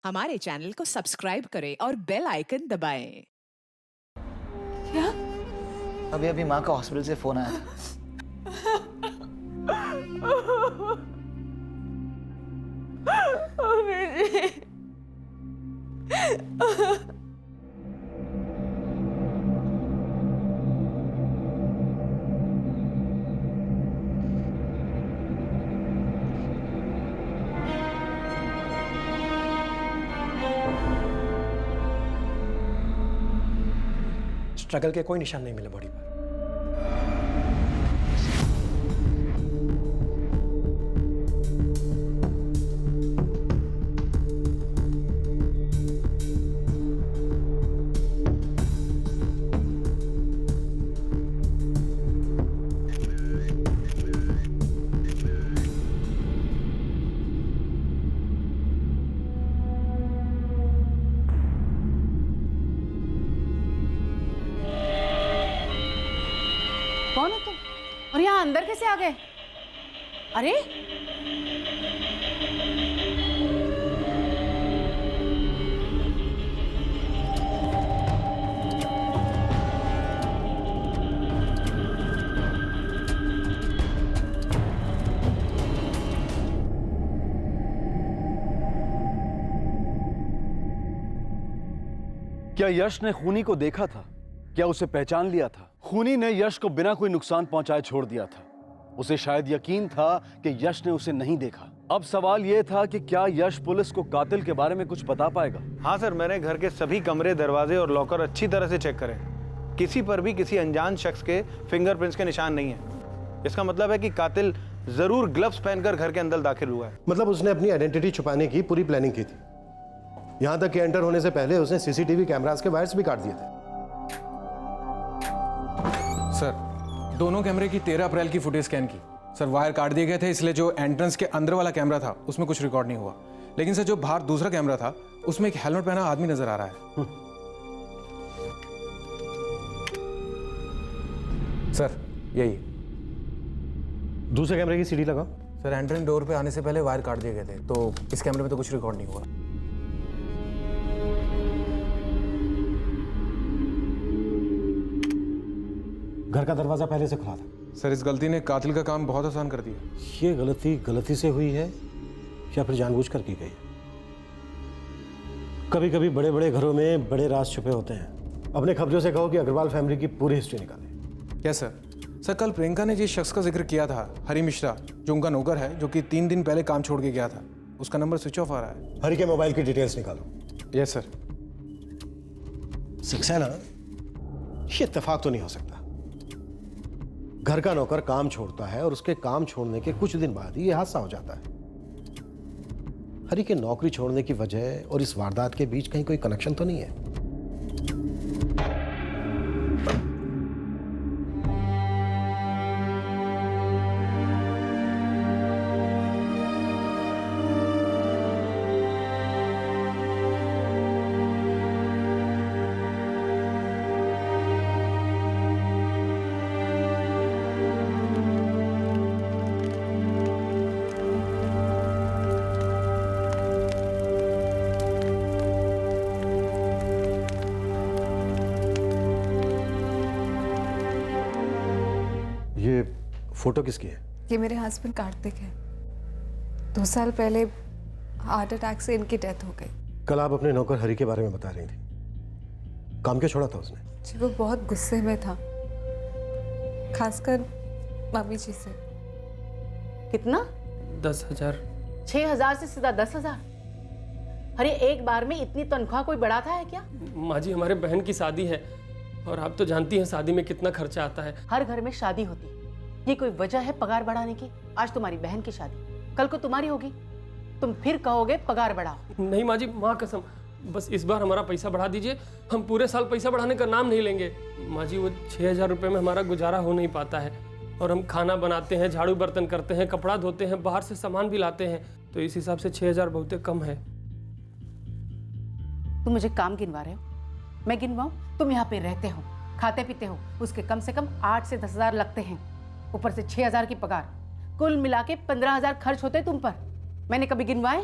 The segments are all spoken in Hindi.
हमारे चैनल को सब्सक्राइब करें और बेल आइकन दबाएं। क्या? अभी अभी माँ का हॉस्पिटल से फोन आया था। स्ट्रगल के कोई निशान नहीं मिले बॉडी पर। कौन हो तुम? और यहाँ अंदर कैसे आ गए? अरे क्या यश ने खूनी को देखा था? क्या उसे पहचान लिया था? खूनी ने यश को बिना कोई नुकसान पहुंचाए छोड़ दिया था। उसे शायद यकीन था कि यश ने उसे नहीं देखा। अब सवाल यह था कि क्या यश पुलिस को कातिल के बारे में कुछ बता पाएगा? हाँ सर, मैंने घर के सभी कमरे, दरवाजे और लॉकर अच्छी तरह से चेक करे। किसी पर भी किसी अनजान शख्स के फिंगरप्रिंट्स के निशान नहीं है। इसका मतलब है कि कातिल जरूर ग्लव्स पहनकर घर के अंदर दाखिल हुआ है। मतलब उसने अपनी आइडेंटिटी छुपाने की पूरी प्लानिंग की थी। यहां तक कि एंटर होने से पहले उसने सीसीटीवी कैमरास के वायर्स भी काट दिए थे। सर, दोनों कैमरे की 13 अप्रैल की फुटेज स्कैन की। सर, वायर काट दिए गए थे, इसलिए जो एंट्रेंस के अंदर वाला कैमरा था उसमें कुछ रिकॉर्ड नहीं हुआ। लेकिन सर, जो बाहर दूसरा कैमरा था उसमें एक हेलमेट पहना आदमी नजर आ रहा है। सर, यही। दूसरे कैमरे की सीडी लगाओ। सर, एंट्रेंस डोर पे आने से पहले वायर काट दिए गए थे, तो इस कैमरे में तो कुछ रिकॉर्ड नहीं हुआ। घर का दरवाजा पहले से खुला था। सर, इस गलती ने कातिल का काम बहुत आसान कर दिया। ये गलती से हुई है या फिर जानबूझकर की गई है? कभी कभी बड़े बड़े घरों में बड़े राज छुपे होते हैं। अपने खबरों से कहो कि अग्रवाल फैमिली की पूरी हिस्ट्री निकाले। क्या सर? सर, कल प्रियंका ने जिस शख्स का जिक्र किया था, हरी मिश्रा, जो उनका नौकर है, जो कि 3 दिन पहले काम छोड़ के गया था, उसका नंबर स्विच ऑफ आ रहा है। हरी के मोबाइल की डिटेल्स निकालो। Yes sir. सक्सेना, ये इत्तेफाक तो नहीं हो सकता। घर का नौकर काम छोड़ता है और उसके काम छोड़ने के कुछ दिन बाद ही ये हादसा हो जाता है। हरी के नौकरी छोड़ने की वजह और इस वारदात के बीच कहीं कोई कनेक्शन तो नहीं है? ये फोटो किसकी है? ये मेरे हस्बैंड कार्तिक है। 2 साल पहले हार्ट अटैक से इनकी डेथ हो गई। कल आप अपने नौकर हरी के बारे में बता रही थी। काम क्यों छोड़ा था उसने? जी, वो बहुत गुस्से में था, खासकर मम्मी जी से। कितना? 10,000। 6,000 से सीधा 10,000? अरे एक बार में इतनी तनख्वाह कोई बढ़ाता है क्या? माँ जी, हमारे बहन की शादी है और आप तो जानती हैं शादी में कितना खर्चा आता है। हर घर में शादी होती है, ये कोई वजह है पगार बढ़ाने की? आज तुम्हारी बहन की शादी, कल को तुम्हारी होगी, तुम फिर कहोगे पगार बढ़ाओ। नहीं माँ जी, माँ कसम, बस इस बार हमारा पैसा बढ़ा दीजिए। हम पूरे साल पैसा बढ़ाने का नाम नहीं लेंगे। माँ जी, वो 6,000 रुपये में हमारा गुजारा हो नहीं पाता है और हम खाना बनाते हैं, झाड़ू बर्तन करते हैं, कपड़ा धोते हैं, बाहर से सामान भी लाते हैं, तो इस हिसाब से 6,000 बहुत कम है। तुम मुझे काम गिनवा रहे हो? मैं गिनवाऊं? तुम यहाँ पे रहते हो, खाते पीते हो, उसके कम से कम 8 से 10,000 लगते हैं, ऊपर से 6,000 की पगार, कुल मिला के 15,000 खर्च होते तुम पर। मैंने कभी गिनवाए?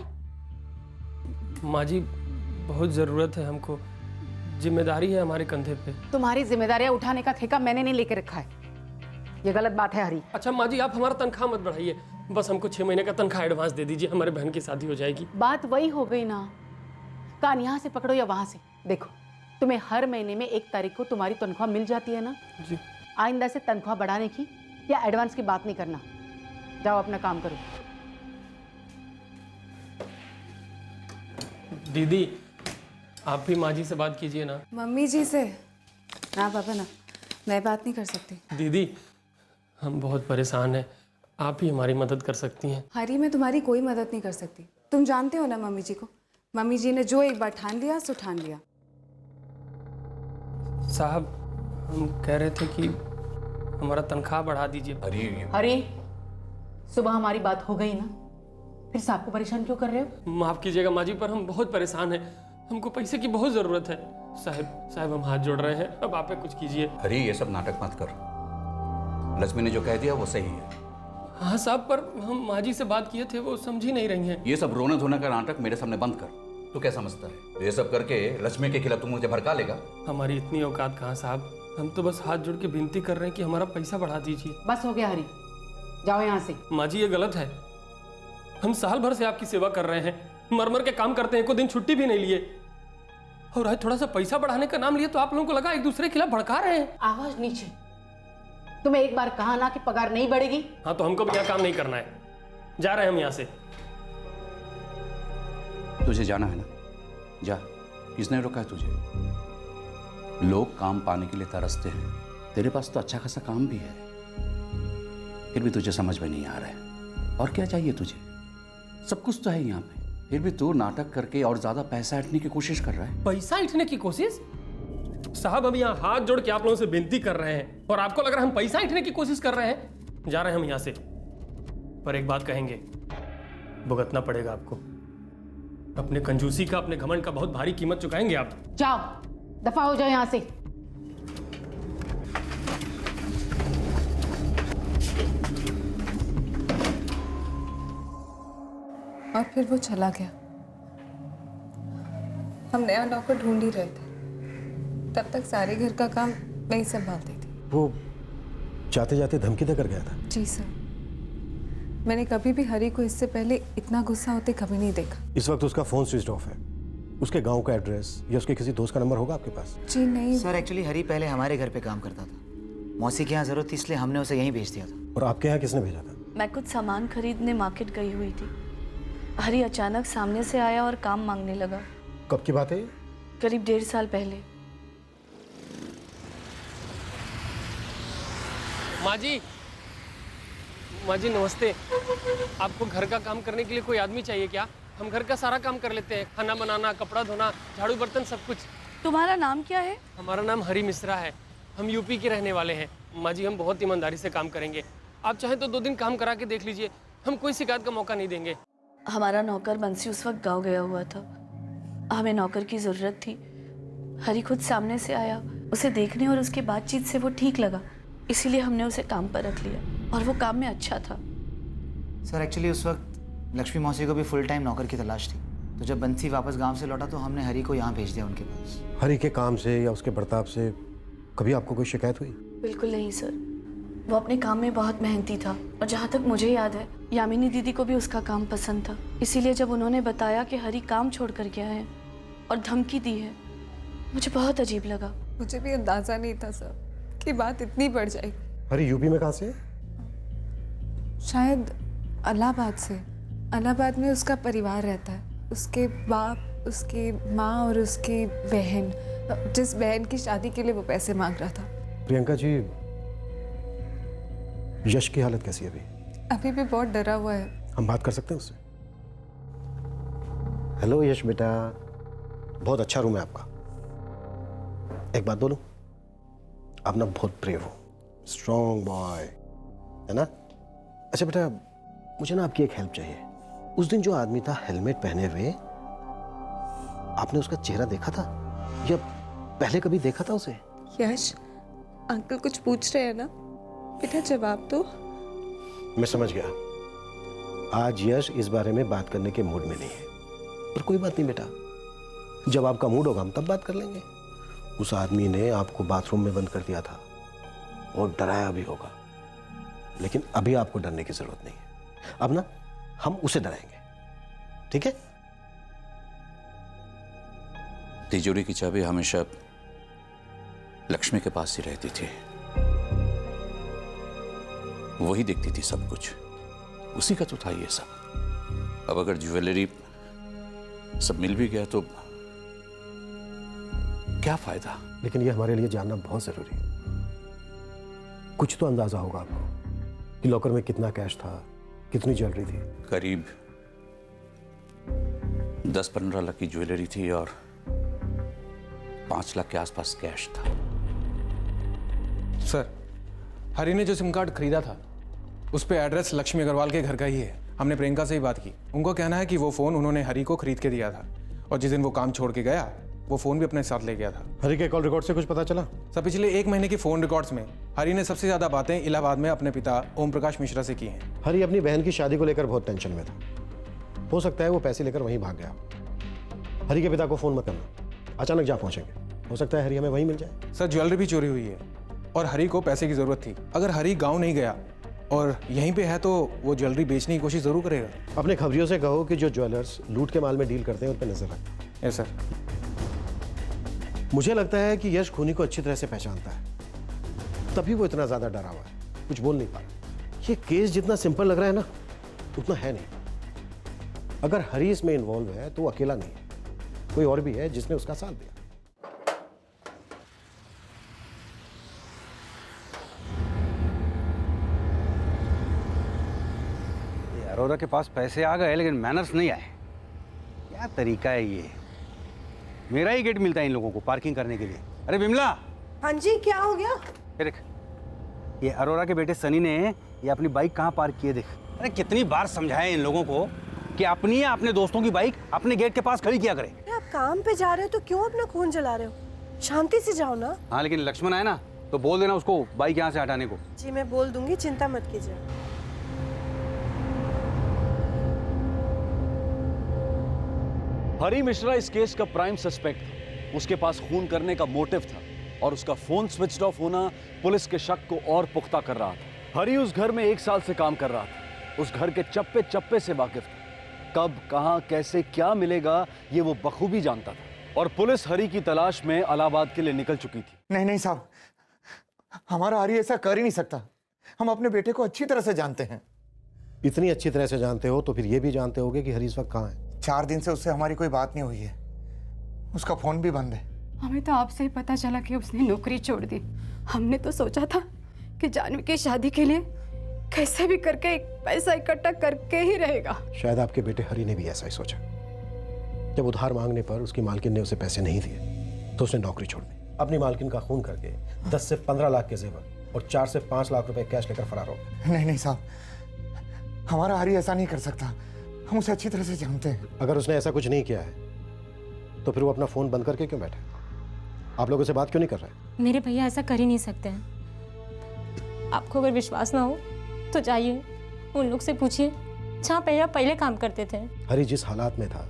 माँ जी बहुत ज़रूरत है हमको, जिम्मेदारी है हमारे कंधे पे। तुम्हारी जिम्मेदारियां उठाने का ठेका मैंने नहीं लेके रखा है, ये गलत बात है हरी। अच्छा माँ जी, आप हमारा तनख्वाह मत बढ़ाइए, बस हमको 6 महीने का तनख्वाह एडवांस दे दीजिए, हमारे बहन की शादी हो जाएगी। बात वही हो गई ना, कान यहाँ से पकड़ो या वहां से। देखो, तुम्हें हर महीने में 1 तारीख को तुम्हारी तनख्वाह मिल जाती है ना जी। आइंदा से तनख्वाह बढ़ाने की या एडवांस की बात नहीं करना। जाओ अपना काम करो। दीदी आप भी माँ जी से बात कीजिए ना। मम्मी जी से ना पापा ना, मैं बात नहीं कर सकती। दीदी हम बहुत परेशान हैं, आप ही हमारी मदद कर सकती हैं। हरी, मैं तुम्हारी कोई मदद नहीं कर सकती। तुम जानते हो ना मम्मी जी को, मम्मी जी ने जो एक बार ठान लिया सो ठान लिया। साहब हम कह रहे थे कि हमारा तनख्वाह बढ़ा दीजिए। हरी, सुबह हमारी बात हो गई ना, फिर साहब को परेशान क्यों कर रहे हो? माफ़ कीजिएगा माँ जी, पर हम बहुत परेशान हैं, हमको पैसे की बहुत ज़रूरत है। साहब हम हाथ जोड़ रहे हैं, अब आप कुछ कीजिए। अरे ये सब नाटक मत कर, लक्ष्मी ने जो कह दिया वो सही है। हाँ साहब, पर हम माँ जी से बात किए थे, वो समझ ही नहीं रही हैं। ये सब रोने धोने का नाटक मेरे सामने बंद कर। तू क्या समझता है ये सब करके लक्ष्मी के खिलाफ तू मुझे भड़का लेगा? हमारी इतनी औकात कहाँ साहब, हम तो बस हाथ जोड़ के विनती कर रहे हैं कि हमारा पैसा बढ़ा दीजिए। बस हो गया हरी, जाओ यहाँ से। माँ जी ये गलत है, हम साल भर से आपकी सेवा कर रहे हैं, मर मर के काम करते हैं, कोई दिन छुट्टी भी नहीं लिए, और आज थोड़ा सा पैसा बढ़ाने का नाम लिए तो आप लोगों को लगा एक दूसरे के खिलाफ भड़का रहे हैं। आवाज नीचे। तुम्हें एक बार कहा ना कि पगार नहीं बढ़ेगी। हाँ तो हमको भी यहाँ काम नहीं करना है, जा रहे हैं हम यहाँ से। तुझे जाना है ना, जा। किसने रोका है तुझे? लोग काम पाने के लिए तरसते हैं, तेरे पास तो अच्छा खासा काम भी है, फिर भी तुझे समझ में नहीं आ रहा है। और क्या चाहिए तुझे? सब कुछ तो है यहाँ पे, फिर भी तू नाटक करके और ज्यादा पैसा ऐंठने की कोशिश कर रहा है। पैसा ऐंठने की कोशिश? साहब हम यहाँ हाथ जोड़ के आप लोगों से विनती कर रहे हैं और आपको लग रहा है हम पैसा ऐंठने की कोशिश कर रहे हैं। जा रहे हैं हम यहाँ से, पर एक बात कहेंगे, भुगतना पड़ेगा आपको। अपने कंजूसी का, अपने घमंड का बहुत भारी कीमत चुकाएंगे आप। जाओ, दफा हो जाओ यहाँ से। और फिर वो चला गया। हम नया नौकर ढूंढ ही रहे थे, तब तक सारे घर का काम मैं ही संभालती थी। वो जाते जाते धमकी देकर गया था? जी सर, मैंने कभी भी हरी को इससे पहले इतना गुस्सा होते कभी नहीं देखा। इस वक्त उसका फोन स्विच ऑफ है। उसके गांव का एड्रेस या उसके किसी दोस्त का नंबर होगा आपके पास? जी नहीं सर, एक्चुअली हरी पहले हमारे घर पे काम करता था, मौसी के यहाँ जरूरत थी इसलिए हमने उसे यहीं भेज दिया था। और आपके यहाँ किसने भेजा था? मैं कुछ सामान खरीदने मार्केट गई हुई थी, हरी अचानक सामने से आया और काम मांगने लगा। कब की बात है ये? करीब 1.5 साल पहले। माँ जी नमस्ते। आपको घर का काम करने के लिए कोई आदमी चाहिए क्या? हम घर का सारा काम कर लेते हैं, खाना बनाना, कपड़ा धोना, झाड़ू बर्तन, सब कुछ। तुम्हारा नाम क्या है? हमारा नाम हरी मिश्रा है, हम यूपी के रहने वाले हैं। माँ जी हम बहुत ईमानदारी से काम करेंगे, आप चाहें तो 2 दिन काम करा के देख लीजिए, हम कोई शिकायत का मौका नहीं देंगे। हमारा नौकर बंसी उस वक्त गाँव गया हुआ था, हमें नौकर की ज़रूरत थी। हरी खुद सामने से आया, उसे देखने और उसकी बातचीत से वो ठीक लगा, इसीलिए हमने उसे काम पर रख लिया और वो काम में अच्छा था। सर एक्चुअली उस वक्त लक्ष्मी मौसी को भी फुल टाइम नौकर की तलाश थी, तो जब बंसी वापस गांव से लौटा तो हमने हरी को यहाँ भेज दिया उनके पास। हरी के काम से या उसके बर्ताव से कभी आपको कोई शिकायत हुई? बिल्कुल नहीं सर, वो अपने काम में बहुत मेहनती था और जहाँ तक मुझे याद है यामिनी दीदी को भी उसका काम पसंद था, इसीलिए जब उन्होंने बताया कि हरी काम छोड़ कर गया है और धमकी दी है, मुझे बहुत अजीब लगा। मुझे भी अंदाजा नहीं था सर कि बात इतनी बढ़ जाएगी। हरी यूपी में कहाँ से है? शायद इलाहाबाद से। इलाहाबाद में उसका परिवार रहता है, उसके बाप, उसकी माँ और उसकी बहन, जिस बहन की शादी के लिए वो पैसे मांग रहा था। प्रियंका जी, यश की हालत कैसी है अभी? अभी भी बहुत डरा हुआ है। हम बात कर सकते हैं उससे? हेलो यश बेटा, बहुत अच्छा रूम है आपका। एक बात बोलूं, आप ना बहुत ब्रेव हो, स्ट्रॉन्ग बॉय है ना? अच्छा बेटा, मुझे ना आपकी एक हेल्प चाहिए। उस दिन जो आदमी था हेलमेट पहने हुए, आपने उसका चेहरा देखा था या पहले कभी देखा था उसे? यश, अंकल कुछ पूछ रहे हैं ना, बेटा जवाब दो। मैं समझ गया, आज यश इस बारे में बात करने के मूड में नहीं है। पर कोई बात नहीं बेटा, जब आपका मूड होगा हम तब बात कर लेंगे। उस आदमी ने आपको बाथरूम में बंद कर दिया था और डराया भी होगा, लेकिन अभी आपको डरने की जरूरत नहीं है। अब ना हम उसे डराएंगे, ठीक है? तिजोरी की चाबी हमेशा लक्ष्मी के पास ही रहती थी, वही देखती थी सब कुछ, उसी का तो था ये सब। अब अगर ज्वेलरी सब मिल भी गया तो क्या फायदा? लेकिन ये हमारे लिए जानना बहुत जरूरी है। कुछ तो अंदाजा होगा आपको कि लॉकर में कितना कैश था, कितनी ज्वेलरी थी। करीब 10-15 लाख की ज्वेलरी थी और 5 लाख के आसपास कैश था। सर, हरी ने जो सिम कार्ड खरीदा था उस पे एड्रेस लक्ष्मी अग्रवाल के घर का ही है। हमने प्रियंका से ही बात की, उनको कहना है कि वो फ़ोन उन्होंने हरी को खरीद के दिया था और जिस दिन वो काम छोड़ के गया वो फ़ोन भी अपने साथ ले गया था। हरी के कॉल रिकॉर्ड से कुछ पता चला? सर, पिछले 1 महीने की फ़ोन रिकॉर्ड्स में हरी ने सबसे ज़्यादा बातें इलाहाबाद में अपने पिता ओम प्रकाश मिश्रा से की हैं। हरी अपनी बहन की शादी को लेकर बहुत टेंशन में था, हो सकता है वो पैसे लेकर वहीं भाग गया। हरी के पिता को फ़ोन मत करना, अचानक जा पहुंचेंगे, हो सकता है हरी हमें वहीं मिल जाए। सर, ज्वेलरी भी चोरी हुई है और हरी को पैसे की ज़रूरत थी। अगर हरी गाँव नहीं गया और यहीं पे है तो वो ज्वेलरी बेचने की कोशिश ज़रूर करेगा। अपने खबरियों से कहो कि जो ज्वेलर्स लूट के माल में डील करते हैं उन पर नजर रखें। Yes sir. मुझे लगता है कि यश खूनी को अच्छी तरह से पहचानता है, तभी वो इतना ज्यादा डरा हुआ है, कुछ बोल नहीं पा रहा। ये केस जितना सिंपल लग रहा है ना, उतना है नहीं। अगर हरी इसमें इन्वॉल्व है तो वो अकेला नहीं है, कोई और भी है जिसने उसका साथ दिया। अरोरा के पास पैसे आ गए लेकिन मैनर्स नहीं आए। क्या तरीका है ये? मेरा ही गेट मिलता है इन लोगों को पार्किंग करने के लिए। अरे बिमला! हाँ जी, क्या हो गया? ये देख, ये अरोरा के बेटे सनी ने ये अपनी बाइक कहाँ पार्क की है देख। अरे कितनी बार समझाया इन लोगों को कि अपनी या अपने दोस्तों की बाइक अपने गेट के पास खड़ी किया करे। आप काम पे जा रहे हो तो क्यों अपना खून जला रहे हो? शांति से जाओ ना। हाँ, लेकिन लक्ष्मण आए ना तो बोल देना उसको बाइक यहाँ से हटाने को। जी मैं बोल दूंगी, चिंता मत कीजिए। हरी मिश्रा इस केस का प्राइम सस्पेक्ट था। उसके पास खून करने का मोटिव था और उसका फोन स्विच्ड ऑफ होना पुलिस के शक को और पुख्ता कर रहा था। हरी उस घर में 1 साल से काम कर रहा था, उस घर के चप्पे चप्पे से वाकिफ था। कब, कहां, कैसे, क्या मिलेगा ये वो बखूबी जानता था और पुलिस हरी की तलाश में इलाहाबाद के लिए निकल चुकी थी। नहीं नहीं साहब, हमारा हरी ऐसा कर ही नहीं सकता। हम अपने बेटे को अच्छी तरह से जानते हैं। इतनी अच्छी तरह से जानते हो तो फिर ये भी जानते होगे कि हरी इस वक्त कहाँ है। 4 दिन से उससे हमारी कोई बात नहीं हुई है, उसका फोन भी बंद है। हमें तो आपसे ही पता चला कि उसने नौकरी छोड़ दी। हमने तो सोचा था कि जानवी की शादी के लिए कैसे भी करके पैसा इकट्ठा करके ही रहेगा। शायद आपके बेटे हरी ने भी ऐसा ही सोचा। जब उधार मांगने पर उसकी मालकिन ने उसे पैसे नहीं दिए तो उसने नौकरी छोड़ दी। अपनी मालकिन का खून करके 10 से 15 लाख के जेवर और 4 से 5 लाख रुपए कैश लेकर फरार हो गया। नहीं नहीं साहब, हमारा हरी ऐसा नहीं कर सकता। हम उसे अच्छी तरह से जानते हैं। अगर उसने ऐसा कुछ नहीं किया है तो फिर वो अपना फोन बंद करके क्यों बैठा? आप लोगों से बात क्यों नहीं कर रहे? मेरे भैया ऐसा कर ही नहीं सकते हैं। आपको अगर विश्वास ना हो तो जाइए उन लोग से पूछिए जहाँ भैया पहले काम करते थे। हरी जिस हालात में था,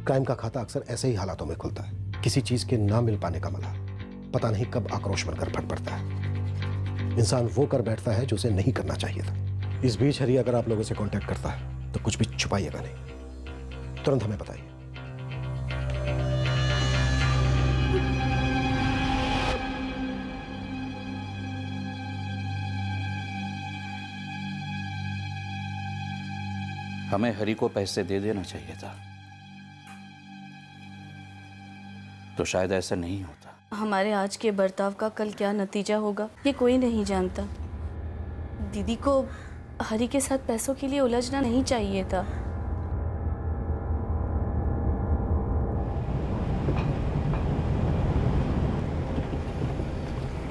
क्राइम का खाता अक्सर ऐसे ही हालातों में खुलता है। किसी चीज के ना मिल पाने का मलाल पता नहीं कब आक्रोश बनकर फट पड़ता है। इंसान वो कर बैठता है जो उसे नहीं करना चाहिए था। इस बीच हरी अगर आप लोगों से कांटेक्ट करता है तो कुछ भी छुपाइएगा नहीं, तुरंत हमें बताइए। हमें हरी को पैसे दे देना चाहिए था, तो शायद ऐसा नहीं होता। हमारे आज के बर्ताव का कल क्या नतीजा होगा ये कोई नहीं जानता। दीदी को हरी के साथ पैसों के लिए उलझना नहीं चाहिए था।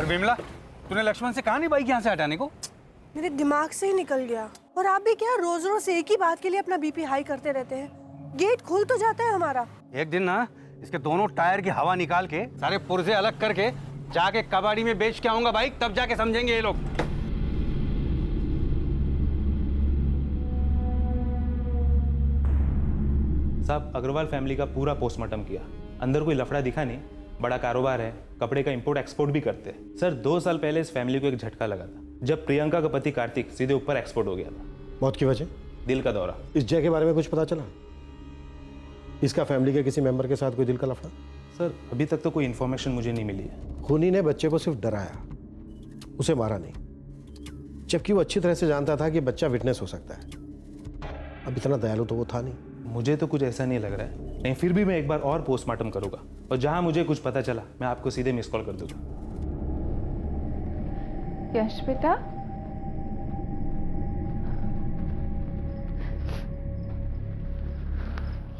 विमला, तूने लक्ष्मण से कहा नहीं बाइक यहाँ से हटाने को? मेरे दिमाग से ही निकल गया। और आप भी क्या रोज रोज एक ही बात के लिए अपना बीपी हाई करते रहते हैं? गेट खुल तो जाता है हमारा। एक दिन ना इसके दोनों टायर की हवा निकाल के सारे पुर्जे अलग करके जाके कबाड़ी में बेच के आऊंगा बाइक, तब जाके समझेंगे ये लोग। साहब अग्रवाल फैमिली का पूरा पोस्टमार्टम किया, अंदर कोई लफड़ा दिखा नहीं, बड़ा कारोबार है, कपड़े का इंपोर्ट एक्सपोर्ट भी करते हैं। सर 2 साल पहले इस फैमिली को एक झटका लगा था जब प्रियंका का पति कार्तिक सीधे ऊपर एक्सपोर्ट हो गया था। मौत की वजह? दिल का दौरा। इस जय के बारे में कुछ पता चला? इसका फैमिली के किसी मेंबर के साथ कोई दिल का लफड़ा? सर अभी तक तो कोई इन्फॉर्मेशन मुझे नहीं मिली है। खूनी ने बच्चे को सिर्फ डराया, उसे मारा नहीं, जबकि वो अच्छी तरह से जानता था कि बच्चा विटनेस हो सकता है। अब इतना दयालु तो वो था नहीं। मुझे तो कुछ ऐसा नहीं लग रहा है, नहीं फिर भी मैं एक बार और पोस्टमार्टम करूंगा और जहां मुझे कुछ पता चला मैं आपको सीधे मिस कॉल कर दूंगा। यश बेटा,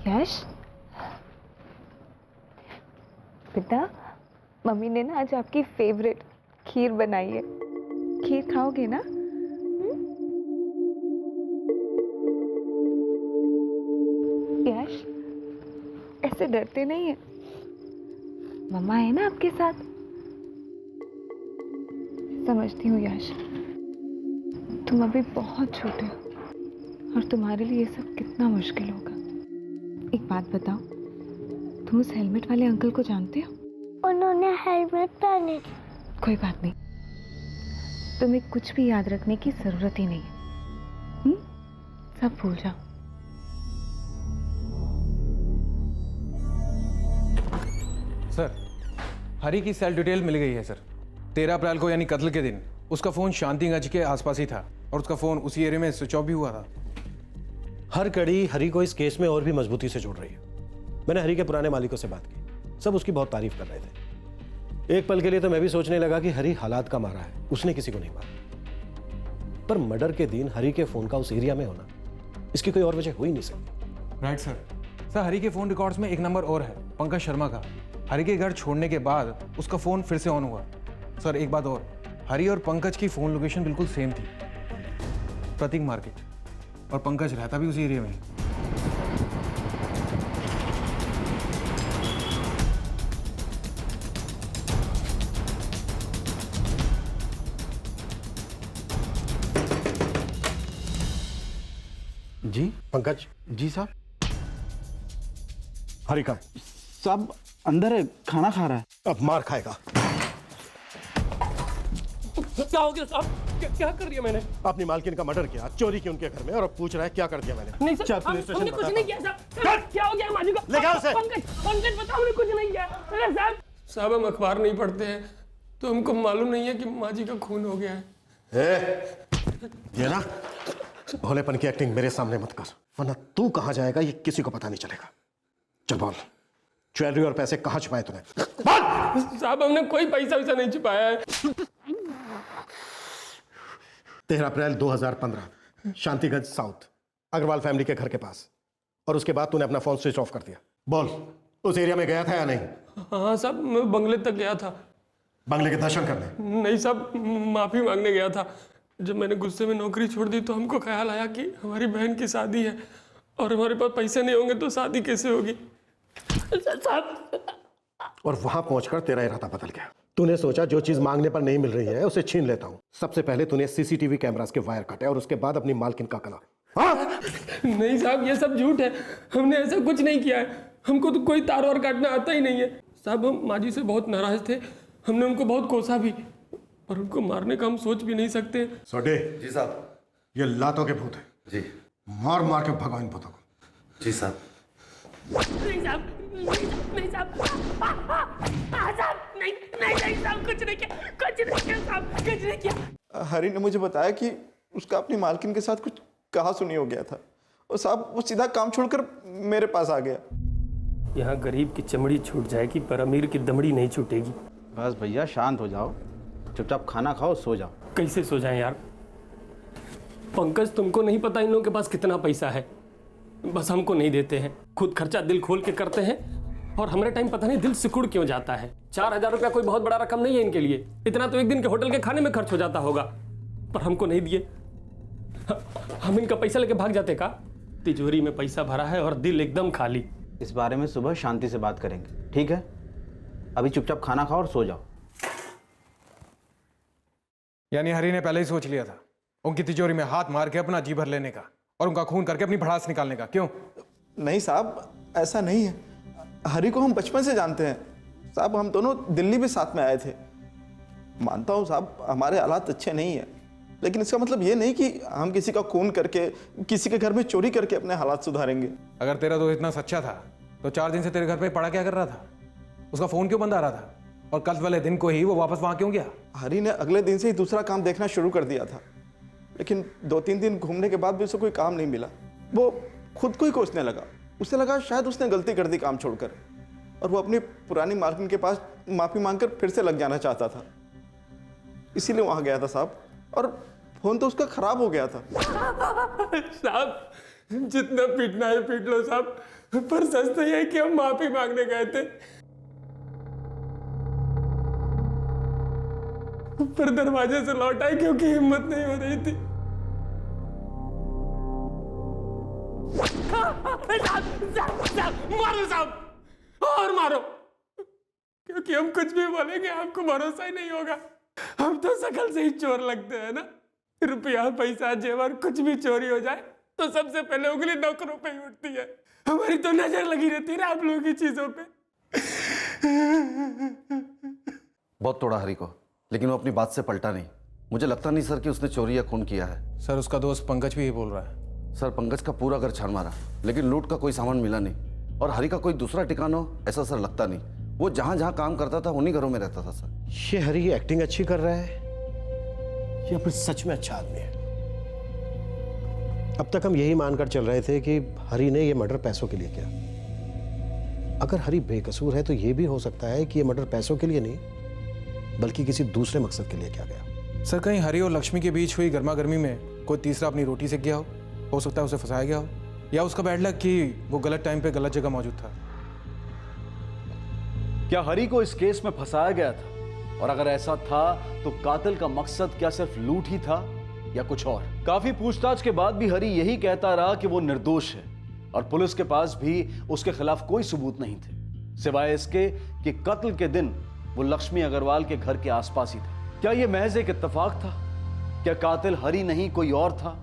यश बेटा, मम्मी ने ना आज आपकी फेवरेट खीर बनाई है, खीर खाओगे ना? यश ऐसे डरते नहीं है, मम्मा है ना आपके साथ। समझती हूँ यश, तुम अभी बहुत छोटे हो और तुम्हारे लिए ये सब कितना मुश्किल होगा। एक बात बताओ, तुम उस हेलमेट वाले अंकल को जानते हो? उन्होंने हेलमेट पहने थी। कोई बात नहीं, तुम्हें कुछ भी याद रखने की जरूरत ही नहीं है। सब भूल जाओ। सर, हरी की सेल डिटेल मिल गई है सर। 13 अप्रैल को यानी कत्ल के दिन उसका फोन शांतिगंज के आसपास ही था और उसका फोन उसी एरिया में स्विच ऑफ भी हुआ था। हर कड़ी हरी को इस केस में और भी मजबूती से जोड़ रही है। मैंने हरी के पुराने मालिकों से बात की, सब उसकी बहुत तारीफ कर रहे थे। एक पल के लिए तो मैं भी सोचने लगा कि हरी हालात का मारा है, उसने किसी को नहीं मारा। पर मर्डर के दिन हरी के फोन का उस एरिया में होना, इसकी कोई और वजह हो ही नहीं सकती। Right sir. सर, हरी के फोन रिकॉर्ड्स में एक नंबर और है, पंकज शर्मा का। हरी के घर छोड़ने के बाद उसका फोन फिर से ऑन हुआ। सर एक बात और, हरी और पंकज की फोन लोकेशन बिल्कुल सेम थी, प्रतीक मार्केट, और पंकज रहता भी उसी एरिया में। जी पंकज। जी साहब। हरी का साहब अंदर है, खाना खा रहा है। अब मार खाएगा। क्या हो गया साहब? क्या कर दिया मैंने? अपनी मालकिन का मर्डर किया, चोरी की उनके घर में, और अब पूछ रहा है क्या कर दिया मैंने। नहीं सर, हमने कुछ नहीं किया साहब। क्या हो गया माजी को? ले जाओ उसे। पंकज बताओ, हमने कुछ नहीं किया। अरे साहब हम अखबार नहीं पढ़ते हैं तो हमको मालूम नहीं है कि माजी का खून हो गया है। ये ना भोलेपन की एक्टिंग मेरे सामने मत कर, वरना तू कहां जाएगा ये किसी को पता नहीं चलेगा। चल बोल, ज्वेलरी और पैसे कहां छुपाए तूने? साहब हमने कोई पैसा वैसा नहीं छुपाया है। 13 अप्रैल 2015 शांतिगंज साउथ अग्रवाल फैमिली के घर के पास, और उसके बाद तूने अपना फोन स्विच ऑफ कर दिया। बोल, उस एरिया में गया था या नहीं? हाँ साहब, मैं बंगले तक गया था। बंगले के दर्शन करने? नहीं साहब, माफी मांगने गया था। जब मैंने गुस्से में नौकरी छोड़ दी तो हमको ख्याल आया कि हमारी बहन की शादी है और हमारे पास पैसे नहीं होंगे तो शादी कैसे होगी साहब। और वहां पहुंचकर तेरा इरादा बदल गया। तूने सोचा जो चीज मांगने पर नहीं मिल रही है उसे छीन लेता हूं। सबसे पहले तूने सीसीटीवी कैमरास के वायर काटे और उसके बाद अपनी मालकिन का गला। नहीं साहब, ये सब झूठ है, हमने ऐसा कुछ नहीं किया है। हमको तो कोई तार वार काटना आता ही नहीं है साहब। हम माजी से बहुत नाराज थे, हमने उनको बहुत कोसा भी, पर उनको मारने का हम सोच भी नहीं सकते। सोडे। जी साहब। ये लातों के भूत है जी, मार मार के भगाओ इन भूतों को। जी साहब। नहीं साहब, नहीं साहब, नहीं साहब, कुछ नहीं किया, साहब, कुछ नहीं किया। हरी ने मुझे बताया कि उसका अपनी मालकिन के साथ कुछ कहा सुनी हो गया था, और साहब वो सीधा काम छोड़कर मेरे पास आ गया। यहाँ गरीब की चमड़ी छूट जाएगी पर अमीर की दमड़ी नहीं छूटेगी। बस भैया शांत हो जाओ, चुपचाप खाना खाओ, सो जाओ। कैसे सो जाएं यार? पंकज, तुमको नहीं पता इन लोगों के पास कितना पैसा है, बस हमको नहीं देते हैं। खुद खर्चा दिल खोल के करते हैं और हमारे टाइम पता नहीं दिल सिकुड़ क्यों जाता है। 4000 रुपया कोई बहुत बड़ा रकम नहीं है इनके लिए, इतना तो एक दिन के होटल के खाने में खर्च हो जाता होगा, पर हमको नहीं दिए। हम इनका पैसा लेके भाग जाते का? तिजोरी में पैसा भरा है और दिल एकदम खाली। इस बारे में सुबह शांति से बात करेंगे, ठीक है? अभी चुपचाप खाना खाओ और सो जाओ। यानी हरी ने पहले ही सोच लिया था उनकी तिजोरी में हाथ मार के अपना जी भर लेने का और उनका खून करके अपनी भड़ास निकालने का, क्यों? नहीं साहब, ऐसा नहीं है। हरी को हम बचपन से जानते हैं साहब, हम दोनों दिल्ली भी साथ में आए थे। मानता हूँ साहब हमारे हालात अच्छे नहीं है, लेकिन इसका मतलब ये नहीं कि हम किसी का खून करके, किसी के घर में चोरी करके अपने हालात सुधारेंगे। अगर तेरा दोस्त इतना सच्चा था तो 4 दिन से तेरे घर पे पड़ा क्या कर रहा था? उसका फोन क्यों बंद आ रहा था? और कल वाले दिन को ही वो वापस वहां क्यों गया? हरी ने अगले दिन से ही दूसरा काम देखना शुरू कर दिया था, लेकिन 2-3 दिन घूमने के बाद भी उसे कोई काम नहीं मिला। वो खुद को ही कोसने लगा। उसे लगा शायद उसने गलती कर दी काम छोड़कर, और वो अपनी पुरानी मालकिन के पास माफी मांगकर फिर से लग जाना चाहता था। इसीलिए वहां गया था साहब, और फोन तो उसका खराब हो गया था। साहब जितना पीटना है पीट लो साहब, पर सच तो ये है कि हम माफी मांगने गए थे, पर दरवाजे से लौट आए क्योंकि हिम्मत नहीं हो रही थी। मारो साहब और मारो, क्योंकि हम कुछ भी बोलेंगे आपको भरोसा ही नहीं होगा। हम तो शकल से ही चोर लगते हैं ना। रुपया पैसा जेवर कुछ भी चोरी हो जाए तो सबसे पहले उंगली नौकरों पे ही उठती है। हमारी तो नजर लगी रहती है ना आप लोगों की चीजों पे। बहुत तोड़ा हरी को, लेकिन वो अपनी बात से पलटा नहीं। मुझे लगता नहीं सर कि उसने चोरी या खून किया है। सर उसका दोस्त पंकज भी ये बोल रहा है। सर पंकज का पूरा घर छान मारा, लेकिन लूट का कोई सामान मिला नहीं। और हरी का कोई दूसरा ठिकाना हो ऐसा सर लगता नहीं। वो जहां जहां काम करता था उन्हीं घरों में रहता था सर। ये हरी एक्टिंग अच्छी कर रहा है, ये अपने सच में अच्छा आदमी है। अब तक हम यही मानकर चल रहे थे कि हरी ने ये मर्डर पैसों के लिए किया। अगर हरी बेकसूर है तो ये भी हो सकता है कि ये मर्डर पैसों के लिए नहीं बल्कि किसी दूसरे मकसद के लिए किया गया। सर कहीं हरी और लक्ष्मी के बीच हुई गर्मा गर्मी में कोई तीसरा अपनी रोटी सेक गया हो सकता है उसे फंसाया गया हो, या उसका बैड लक कि वो गलत टाइम पे गलत जगह मौजूद था। क्या हरी को इस केस में फंसाया गया था? और अगर ऐसा था तो कातिल का मकसद क्या सिर्फ लूट ही था या कुछ और? काफी पूछताछ के बाद भी हरी यही कहता रहा कि वो निर्दोष है, और पुलिस के पास भी उसके खिलाफ कोई सबूत नहीं थे सिवाय इसके कि कत्ल के दिन वो लक्ष्मी अग्रवाल के घर के आसपास ही था। क्या यह महज एक इत्तेफाक था? क्या कातिल हरी नहीं कोई और था?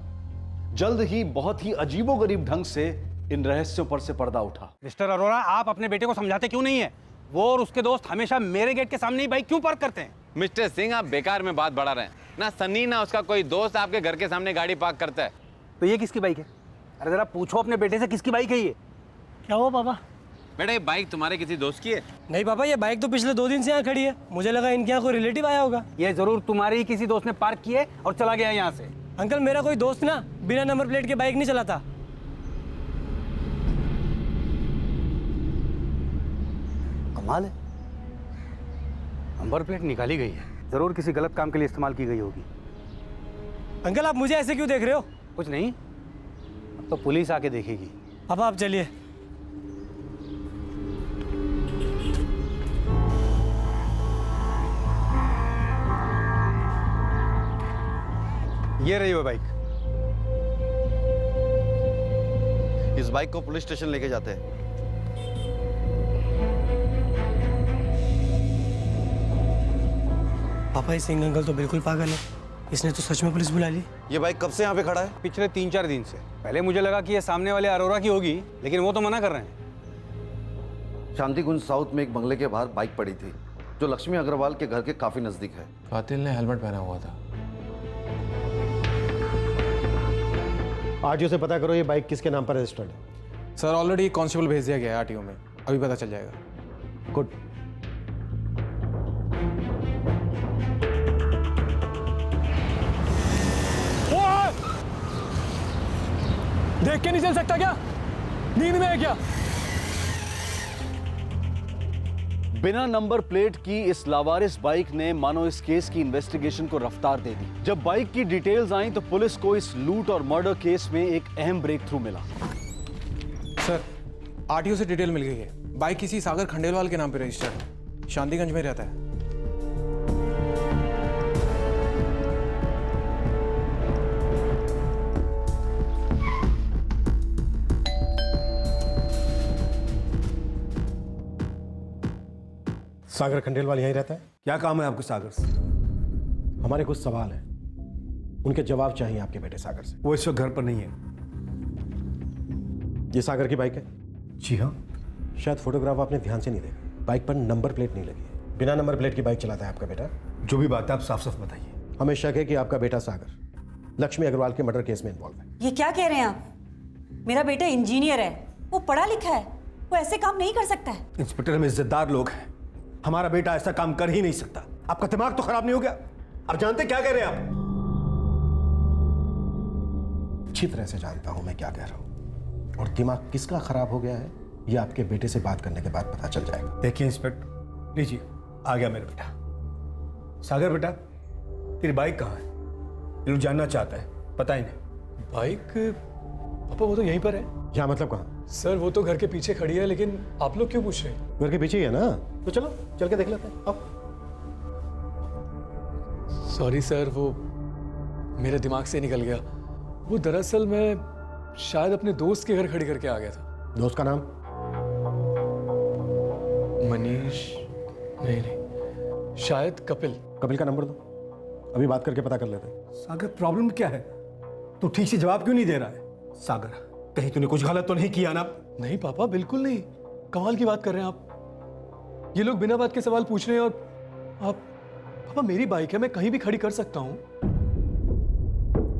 जल्द ही बहुत ही अजीबोगरीब ढंग से इन रहस्यों पर से पर्दा उठा। मिस्टर अरोरा, आप अपने बेटे को समझाते क्यों नहीं है? वो और उसके दोस्त हमेशा मेरे गेट के सामने ही बाइक क्यों पार्क करते हैं? मिस्टर सिंह, आप बेकार में बात बढ़ा रहे हैं। ना सन्नी ना उसका कोई दोस्त आपके घर के सामने गाड़ी पार्क करता है। तो ये किसकी बाइक है? अरे जरा पूछो अपने बेटे से किसकी बाइक है ये? क्या हुआ पापा? बेटा ये बाइक तुम्हारे किसी दोस्त की है? नहीं पापा, ये बाइक तो पिछले 2 दिन से यहाँ खड़ी है। मुझे लगा इनके यहाँ कोई रिलेटिव आया होगा। ये जरूर तुम्हारे ही किसी दोस्त ने पार्क की है और चला गया यहाँ से। अंकल मेरा कोई दोस्त ना बिना नंबर प्लेट के बाइक नहीं चलाता। कमाल है, नंबर प्लेट निकाली गई है। जरूर किसी गलत काम के लिए इस्तेमाल की गई होगी। अंकल आप मुझे ऐसे क्यों देख रहे हो? कुछ नहीं, अब तो पुलिस आके देखेगी। पापा आप चलिए। ये रही वो बाइक। इस बाइक को पुलिस स्टेशन लेके जाते हैं। पापा ये सिंह अंकल तो बिल्कुल पागल है, इसने तो सच में पुलिस बुला ली। ये बाइक कब से यहाँ पे खड़ा है? पिछले 3-4 दिन से। पहले मुझे लगा कि ये सामने वाले अरोरा की होगी, लेकिन वो तो मना कर रहे हैं। शांतिकुंज साउथ में एक बंगले के बाहर बाइक पड़ी थी जो लक्ष्मी अग्रवाल के घर के काफी नजदीक है। कातिल ने हेलमेट पहना हुआ था। आरटीओ से पता करो ये बाइक किसके नाम पर रजिस्टर्ड है। सर ऑलरेडी कांस्टेबल भेज दिया गया है आरटीओ में, अभी पता चल जाएगा। गुड। देख के नहीं चल सकता क्या? नींद में है क्या? बिना नंबर प्लेट की इस लावारिस बाइक ने मानो इस केस की इन्वेस्टिगेशन को रफ्तार दे दी। जब बाइक की डिटेल्स आई तो पुलिस को इस लूट और मर्डर केस में एक अहम ब्रेक थ्रू मिला। सर आरटीओ से डिटेल मिल गई है। बाइक किसी सागर खंडेलवाल के नाम पे रजिस्टर्ड है, शांतिगंज में रहता है। सागर खंडेलवाल यहीं रहता है? क्या काम है आपको सागर से? हमारे कुछ सवाल हैं, उनके जवाब चाहिए आपके बेटे सागर से। वो इस वक्त घर पर नहीं है। ये सागर की बाइक है? जी हाँ। शायद फोटोग्राफ आपने ध्यान से नहीं देखा। बाइक पर नंबर प्लेट नहीं लगी है। बिना नंबर प्लेट की बाइक चलाता है आपका बेटा। जो भी बात है आप साफ साफ बताइए। हमें शक है कि आपका बेटा सागर लक्ष्मी अग्रवाल के मर्डर केस में इन्वॉल्व है। ये क्या कह रहे हैं आप? मेरा बेटा इंजीनियर है, वो पढ़ा लिखा है, वो ऐसे काम नहीं कर सकता है। इंस्पेक्टर, हम इज्जतदार लोग हैं, हमारा बेटा ऐसा काम कर ही नहीं सकता। आपका दिमाग तो खराब नहीं हो गया? आप जानते क्या कह रहे हैं आप? अच्छी तरह से जानता हूं मैं क्या कह रहा हूं, और दिमाग किसका खराब हो गया है ये आपके बेटे से बात करने के बाद पता चल जाएगा। देखिए इंस्पेक्टर, लीजिए, आ गया मेरा बेटा। सागर बेटा, तेरी बाइक कहाँ है? ये लोग जानना चाहता है, पता ही नहीं। बाइक पापा वो तो यहीं पर है। क्या मतलब कहाँ? सर वो तो घर के पीछे खड़ी है, लेकिन आप लोग क्यों पूछ रहे हैं? घर के पीछे ही है ना, तो चलो चल के देख लेते हैं। आओ। सॉरी सर, वो मेरे दिमाग से निकल गया। वो दरअसल मैं शायद अपने दोस्त के घर खड़ी करके आ गया था। दोस्त का नाम? मनीष? नहीं, शायद कपिल। कपिल का नंबर दो, अभी बात करके पता कर लेते हैं। सागर, प्रॉब्लम क्या है? तू ठीक से जवाब क्यों नहीं दे रहा है? सागर, कहीं तूने कुछ गलत तो नहीं किया ना? नहीं पापा, बिल्कुल नहीं। कमाल की बात कर रहे हैं आप। ये लोग बिना बात के सवाल पूछ रहे हैं, और आप पापा, मेरी बाइक है, मैं कहीं भी खड़ी कर सकता हूँ।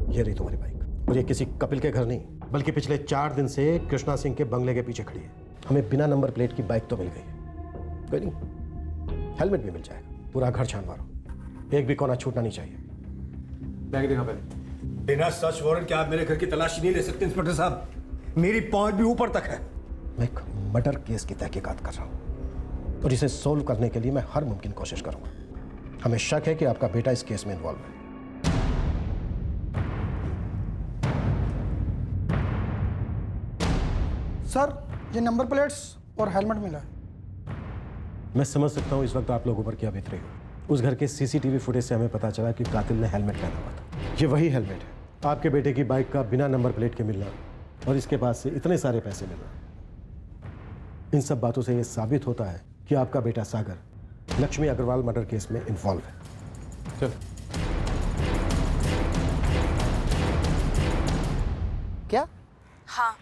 ये रही तुम्हारी बाइक, और ये किसी कपिल के घर नहीं, बल्कि पिछले 4 दिन से कृष्णा सिंह के बंगले के पीछे खड़ी है। हमें बिना नंबर प्लेट की बाइक तो मिल गई है, कोई नहीं, हेलमेट भी मिल जाएगा। पूरा घर छान मारो, एक भी कोना छूटना नहीं चाहिए। बैग देखा पहले। बिना सर्च वारंट के आप मेरे घर की तलाशी नहीं ले सकते इंस्पेक्टर साहब। मेरी पहुंच भी ऊपर तक है। मैं एक मर्डर केस की तहकीकात कर रहा हूँ, और इसे सोल्व करने के लिए मैं हर मुमकिन कोशिश करूंगा। हमें शक है कि आपका बेटा इस केस में इन्वॉल्व है। सर, ये नंबर प्लेट्स और हेलमेट मिला है। मैं समझ सकता हूँ इस वक्त आप लोग ऊपर क्या बीत रही हो। उस घर के सीसीटीवी फुटेज से हमें पता चला कि कातिल ने हेलमेट पहना हुआ था। ये वही हेलमेट है। आपके बेटे की बाइक का बिना नंबर प्लेट के मिलना और इसके पास से इतने सारे पैसे मिलना, इन सब बातों से ये साबित होता है कि आपका बेटा सागर लक्ष्मी अग्रवाल मर्डर केस में इन्वॉल्व है। चलो। क्या? हाँ,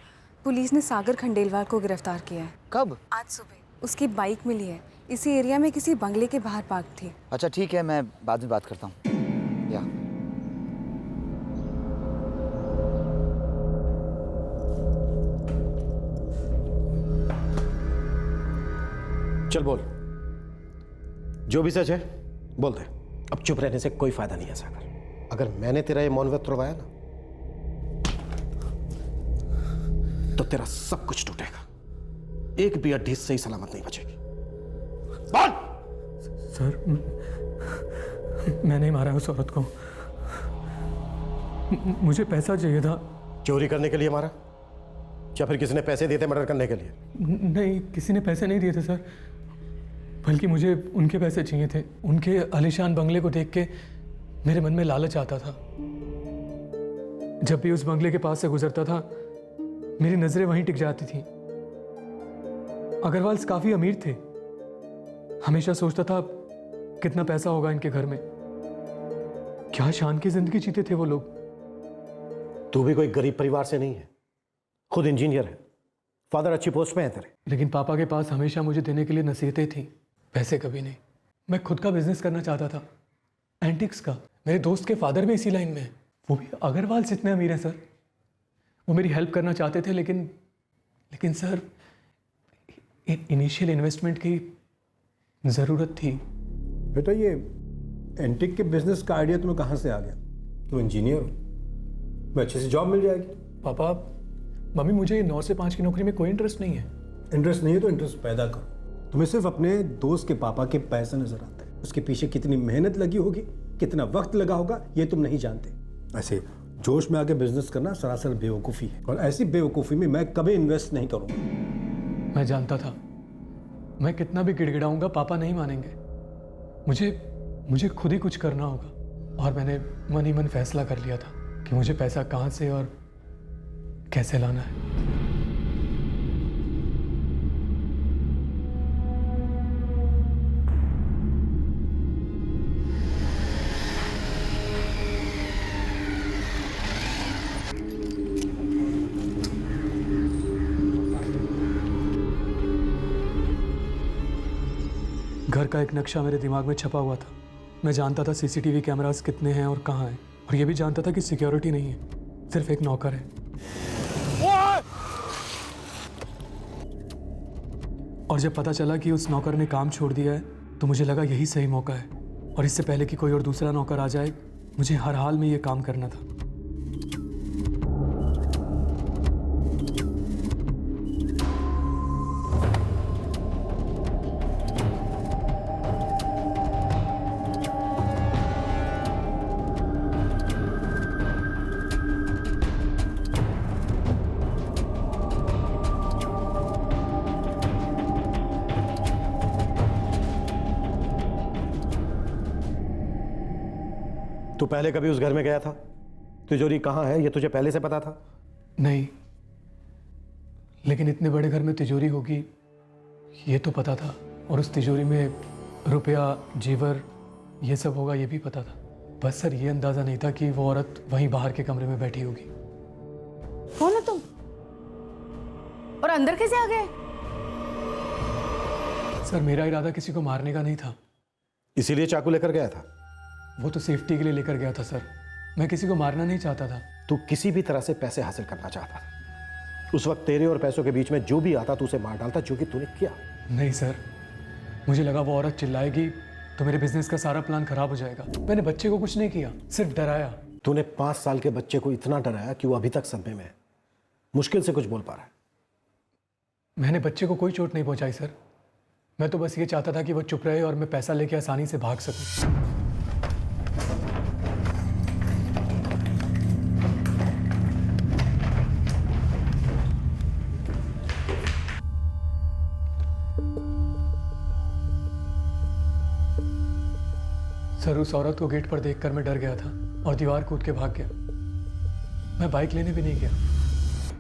पुलिस ने सागर खंडेलवाल को गिरफ्तार किया है। कब? आज सुबह। उसकी बाइक मिली है, इसी एरिया में किसी बंगले के बाहर पार्क थी। अच्छा ठीक है, मैं बाद में बात करता हूँ। या चल बोल, जो भी सच है बोल दे। अब चुप रहने से कोई फायदा नहीं है सागर। अगर मैंने तेरा ये मौन व्रत तोड़वाया ना, तो तेरा सब कुछ टूटेगा, एक भी हड्डी सही सलामत नहीं बचेगी। बोल। सर, मैं नहीं मारा उस औरत को, मुझे पैसा चाहिए था। चोरी करने के लिए मारा, या फिर किसी ने पैसे दिए थे मर्डर करने के लिए? नहीं, किसी ने पैसे नहीं दिए थे सर, बल्कि मुझे उनके पैसे चाहिए थे। उनके आलीशान बंगले को देख के मेरे मन में लालच आता था। जब भी उस बंगले के पास से गुजरता था, मेरी नजरें वहीं टिक जाती थी। अग्रवाल्स काफी अमीर थे। हमेशा सोचता था कितना पैसा होगा इनके घर में। क्या शान की जिंदगी जीते थे वो लोग। तू भी कोई गरीब परिवार से नहीं है, खुद इंजीनियर है, फादर अच्छी पोस्ट पे है तेरे। लेकिन पापा के पास हमेशा मुझे देने के लिए नसीहतें थी, पैसे कभी नहीं। मैं खुद का बिजनेस करना चाहता था, एंटिक्स का। मेरे दोस्त के फादर भी इसी लाइन में है, वो भी अग्रवाल से इतने अमीर हैं सर। वो मेरी हेल्प करना चाहते थे, लेकिन सर इनिशियल इन्वेस्टमेंट की ज़रूरत थी। बेटा, ये एंटिक के बिजनेस का आइडिया तुम्हें कहाँ से आ गया? तुम इंजीनियर हो, मैं अच्छे से जॉब मिल जाएगी। पापा, मम्मी, मुझे 9 से 5 की नौकरी में कोई इंटरेस्ट नहीं है। इंटरेस्ट नहीं है तो इंटरेस्ट पैदा करो। तुम्हें सिर्फ अपने दोस्त के पापा के पैसे नजर आते हैं, उसके पीछे कितनी मेहनत लगी होगी, कितना वक्त लगा होगा, ये तुम नहीं जानते। ऐसे जोश में आके बिजनेस करना सरासर बेवकूफ़ी है, और ऐसी बेवकूफ़ी में मैं कभी इन्वेस्ट नहीं करूँगा। मैं जानता था मैं कितना भी गिड़गिड़ाऊंगा पापा नहीं मानेंगे। मुझे खुद ही कुछ करना होगा, और मैंने मन ही मन फैसला कर लिया था कि मुझे पैसा कहाँ से और कैसे लाना है। घर का एक नक्शा मेरे दिमाग में छपा हुआ था। मैं जानता था सीसीटीवी कैमरास कितने हैं और कहाँ हैं, और ये भी जानता था कि सिक्योरिटी नहीं है, सिर्फ एक नौकर है। और जब पता चला कि उस नौकर ने काम छोड़ दिया है तो मुझे लगा यही सही मौका है, और इससे पहले कि कोई और दूसरा नौकर आ जाए मुझे हर हाल में ये काम करना था। तू पहले कभी उस घर में गया था? तिजोरी कहाँ है ये तुझे पहले से पता था? नहीं, लेकिन इतने बड़े घर में तिजोरी होगी ये तो पता था, और उस तिजोरी में रुपया, जेवर ये सब होगा ये भी पता था। बस सर ये अंदाजा नहीं था कि वो औरत वहीं बाहर के कमरे में बैठी होगी। कौन हो तुम? और अंदर कैसे आ गए? सर मेरा इरादा किसी को मारने का नहीं था। इसीलिए चाकू लेकर गया था? वो तो सेफ्टी के लिए लेकर गया था सर, मैं किसी को मारना नहीं चाहता था। तू किसी भी तरह से पैसे हासिल करना चाहता था। उस वक्त तेरे और पैसों के बीच में जो भी आता तू उसे मार डालता, जो कि तूने किया। नहीं सर, मुझे लगा वो औरत चिल्लाएगी तो मेरे बिजनेस का सारा प्लान खराब हो जाएगा। मैंने बच्चे को कुछ नहीं किया, सिर्फ डराया। तूने 5 साल के बच्चे को इतना डराया कि वो अभी तक सदमे में है, मुश्किल से कुछ बोल पा रहा है। मैंने बच्चे को कोई चोट नहीं पहुंचाई सर, मैं तो बस ये चाहता था कि वो चुप रहे और मैं पैसा लेके आसानी से भाग सकूं। सर उस औरत को गेट पर देखकर मैं डर गया था और दीवार कूद के भाग गया। मैं बाइक लेने भी नहीं गया।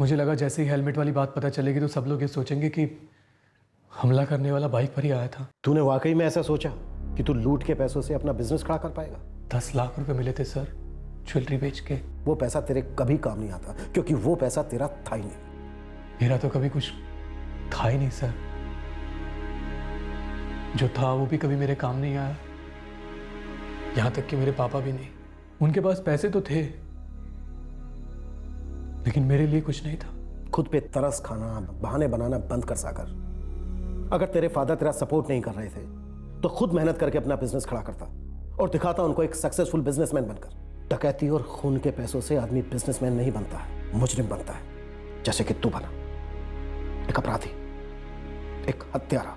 मुझे लगा जैसे ही हेलमेट वाली बात पता चलेगी तो सब लोग ये सोचेंगे कि हमला करने वाला बाइक पर ही आया था। तूने वाकई में ऐसा सोचा कि तू लूट के पैसों से अपना बिजनेस खड़ा कर पाएगा? 10 लाख रुपए मिले थे सर ज्वेलरी बेच के। वो पैसा तेरे कभी काम नहीं आता, क्योंकि वो पैसा तेरा था ही नहीं। मेरा तो कभी कुछ था ही नहीं सर, जो था वो भी कभी मेरे काम नहीं आया, यहां तक कि मेरे पापा भी नहीं। उनके पास पैसे तो थे लेकिन मेरे लिए कुछ नहीं था। खुद पे तरस खाना, बहाने बनाना बंद कर सागर। अगर तेरे फादर तेरा सपोर्ट नहीं कर रहे थे तो खुद मेहनत करके अपना बिजनेस खड़ा करता और दिखाता उनको एक सक्सेसफुल बिजनेसमैन बनकर। डकैती और खून के पैसों से आदमी बिजनेसमैन नहीं बनता है, मुजरिम बनता है, जैसे कि तू बना। एक अपराधी, एक हत्यारा।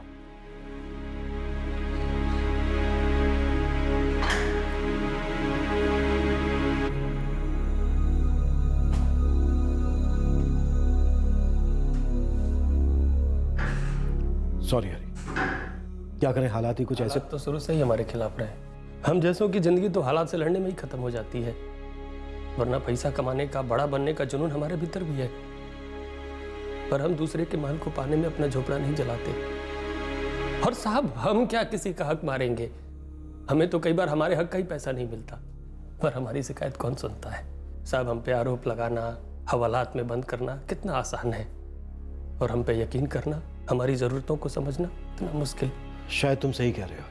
सॉरी हरी, क्या करें, हालात ही कुछ ऐसे। तो शुरू से ही हमारे खिलाफ रहे। हम जैसों की जिंदगी तो हालात से लड़ने में ही खत्म हो जाती है, वरना पैसा कमाने का, बड़ा बनने का जुनून हमारे भीतर भी है, पर हम दूसरे के माल को पाने में अपना झोपड़ा नहीं जलाते। और साहब हम क्या किसी का हक मारेंगे? हमें तो कई बार हमारे हक का ही पैसा नहीं मिलता, पर हमारी शिकायत कौन सुनता है? साहब हम पे आरोप लगाना, हवालात में बंद करना कितना आसान है, और हम पे यकीन करना, हमारी जरूरतों को समझना इतना मुश्किल। शायद तुम सही कह रहे हो,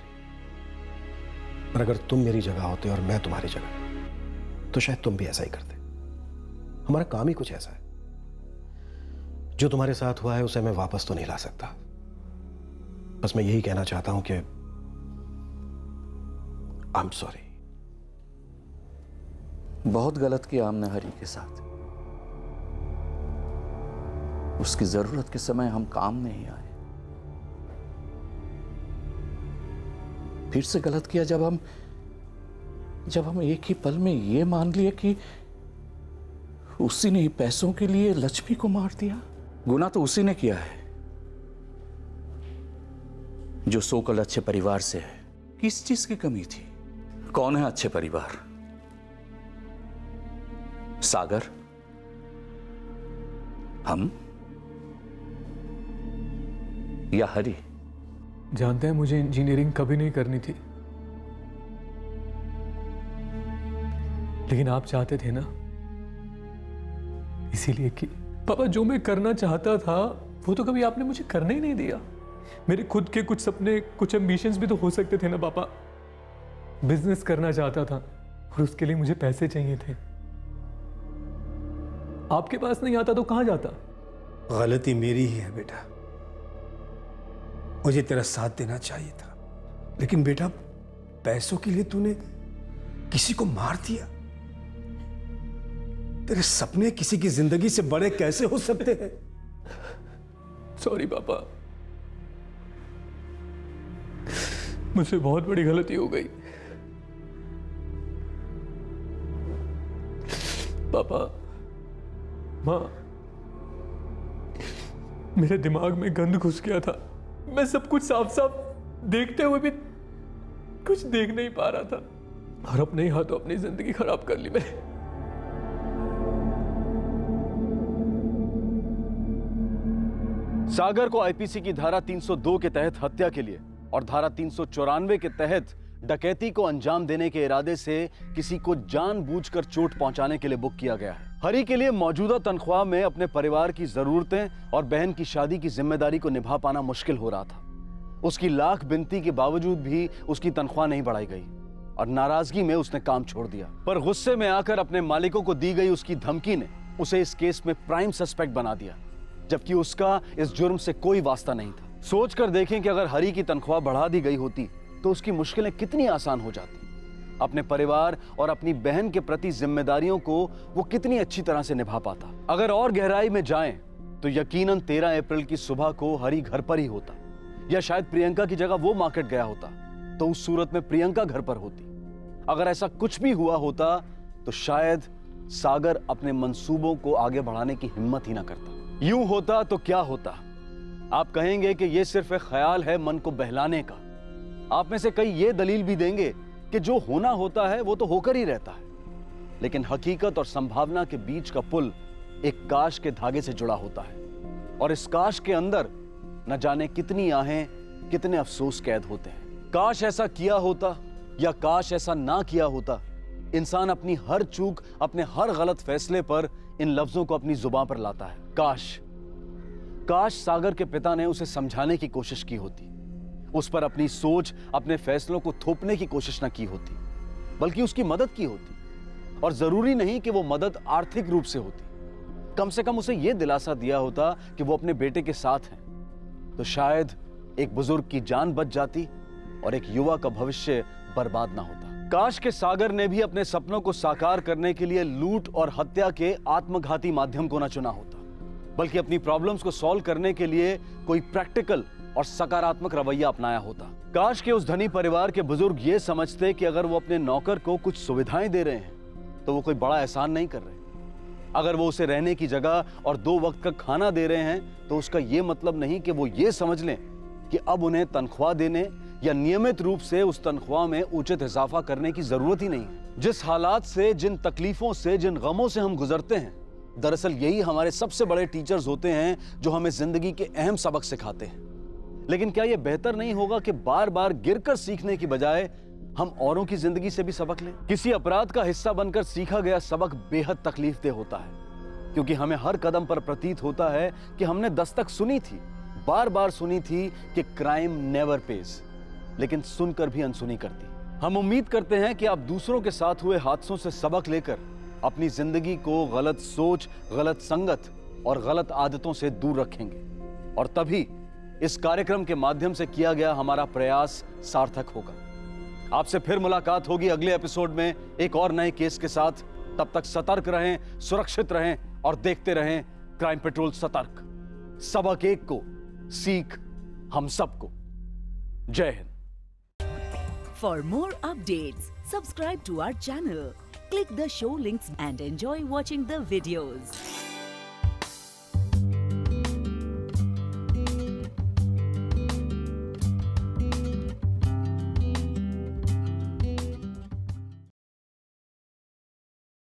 पर अगर तुम मेरी जगह होते और मैं तुम्हारी जगह तो शायद तुम भी ऐसा ही करते। हमारा काम ही कुछ ऐसा है। जो तुम्हारे साथ हुआ है उसे मैं वापस तो नहीं ला सकता। बस मैं यही कहना चाहता हूं कि आई एम सॉरी। बहुत गलत किया हमने हरी के साथ। उसकी जरूरत के समय हम काम नहीं आए। फिर से गलत किया जब हम एक ही पल में ये मान लिए कि उसी ने ही पैसों के लिए लक्ष्मी को मार दिया। गुनाह तो उसी ने किया है जो सोकल अच्छे परिवार से है। किस चीज की कमी थी? कौन है अच्छे परिवार? सागर, हम या हरी? जानते हैं मुझे इंजीनियरिंग कभी नहीं करनी थी, लेकिन आप चाहते थे ना, इसीलिए कि पापा जो मैं करना चाहता था वो तो कभी आपने मुझे करने ही नहीं दिया। मेरे खुद के कुछ सपने, कुछ एम्बिशंस भी तो हो सकते थे ना पापा। बिजनेस करना चाहता था और उसके लिए मुझे पैसे चाहिए थे। आपके पास नहीं आता तो कहां जाता? गलती मेरी ही है बेटा, मुझे तेरा साथ देना चाहिए था, लेकिन बेटा पैसों के लिए तूने किसी को मार दिया। तेरे सपने किसी की जिंदगी से बड़े कैसे हो सकते हैं? सॉरी पापा, मुझसे बहुत बड़ी गलती हो गई। पापा, माँ, मेरे दिमाग में गंद घुस गया था। मैं सब कुछ साफ साफ देखते हुए भी कुछ देख नहीं पा रहा था और अपने ही हाथों अपनी जिंदगी खराब कर ली मैंने। सागर को आईपीसी की धारा 302 के तहत हत्या के लिए और धारा 394 के तहत डकैती को अंजाम देने के इरादे से किसी को जानबूझकर चोट पहुंचाने के लिए बुक किया गया है। हरी के लिए मौजूदा तनख्वाह में अपने परिवार की जरूरतें और बहन की शादी की जिम्मेदारी को निभा पाना मुश्किल हो रहा था। उसकी लाख बिनती के बावजूद भी उसकी तनख्वाह नहीं बढ़ाई गई और नाराजगी में उसने काम छोड़ दिया। पर गुस्से में आकर अपने मालिकों को दी गई उसकी धमकी ने उसे इस केस में प्राइम सस्पेक्ट बना दिया, जबकि उसका इस जुर्म से कोई वास्ता नहीं था। सोच कर देखें कि अगर हरी की तनख्वाह बढ़ा दी गई होती तो उसकी मुश्किलें कितनी आसान हो जाती। अपने परिवार और अपनी बहन के प्रति जिम्मेदारियों को वो कितनी अच्छी तरह से निभा पाता। अगर और गहराई में जाएं तो यकीनन 13 अप्रैल की सुबह को हरी घर पर ही होता, या शायद प्रियंका की जगह वो मार्केट गया होता, तो उस सूरत में प्रियंका घर पर होती। अगर ऐसा कुछ भी हुआ होता तो शायद सागर अपने मंसूबों को आगे बढ़ाने की हिम्मत ही ना करता। यूं होता तो क्या होता? आप कहेंगे कि यह सिर्फ एक ख्याल है मन को बहलाने का। आप में से कई ये दलील भी देंगे कि जो होना होता है वो तो होकर ही रहता है, लेकिन हकीकत और संभावना के बीच का पुल एक काश के धागे से जुड़ा होता है, और इस काश के अंदर न जाने कितनी आहें, कितने अफसोस कैद होते हैं। काश ऐसा किया होता या काश ऐसा ना किया होता, इंसान अपनी हर चूक, अपने हर गलत फैसले पर इन लफ्जों को अपनी जुबान पर लाता है। काश सागर के पिता ने उसे समझाने की कोशिश की होती, उस पर अपनी सोच, अपने फैसलों को थोपने की कोशिश न की होती, बल्कि उसकी मदद की होती। और जरूरी नहीं कि वो मदद आर्थिक रूप से होती, कम से कम उसे यह दिलासा दिया होता कि वो अपने बेटे के साथ हैं, तो शायद एक बुजुर्ग की जान बच जाती और एक युवा का भविष्य बर्बाद ना होता। काश के सागर ने भी अपने सपनों को साकार करने के लिए लूट और हत्या के आत्मघाती माध्यम को न चुना होता, बल्कि अपनी प्रॉब्लम्स को सॉल्व करने के लिए कोई प्रैक्टिकल और सकारात्मक रवैया अपनाया होता। काश के उस धनी परिवार के बुजुर्ग ये समझते कि अगर वो अपने नौकर को कुछ सुविधाएं दे रहे हैं तो वो कोई बड़ा एहसान नहीं कर रहे। अगर वो उसे रहने की जगह और 2 वक्त का खाना दे रहे हैं तो उसका ये मतलब नहीं कि वो ये समझ लें कि अब उन्हें तनख्वाह देने या नियमित रूप से उस तनख्वाह में उचित इजाफा करने की जरूरत ही नहीं है। जिस हालात से, जिन तकलीफों से, जिन गमों से हम गुजरते हैं, दरअसल यही हमारे सबसे बड़े टीचर्स होते हैं जो हमें जिंदगी के अहम सबक सिखाते हैं। लेकिन क्या यह बेहतर नहीं होगा कि बार बार गिरकर सीखने की बजाय हम औरों की जिंदगी से भी सबक लें? किसी अपराध का हिस्सा बनकर सीखा गया सबक बेहद तकलीफदेह होता है, क्योंकि हमें हर कदम पर प्रतीत होता है कि हमने दस्तक सुनी थी, बार बार सुनी थी कि क्राइम नेवर पेज, लेकिन सुनकर भी अनसुनी करती। हम उम्मीद करते हैं कि आप दूसरों के साथ हुए हादसों से सबक लेकर अपनी जिंदगी को गलत सोच, गलत संगत और गलत आदतों से दूर रखेंगे, और तभी इस कार्यक्रम के माध्यम से किया गया हमारा प्रयास सार्थक होगा। आपसे फिर मुलाकात होगी अगले एपिसोड में एक और नए केस के साथ। तब तक सतर्क रहें, सुरक्षित रहें और देखते रहें क्राइम पेट्रोल सतर्क। सबक एक को, सीख हम सबको। जय Hind. For more updates, subscribe to our channel, click the show links and enjoy watching the videos.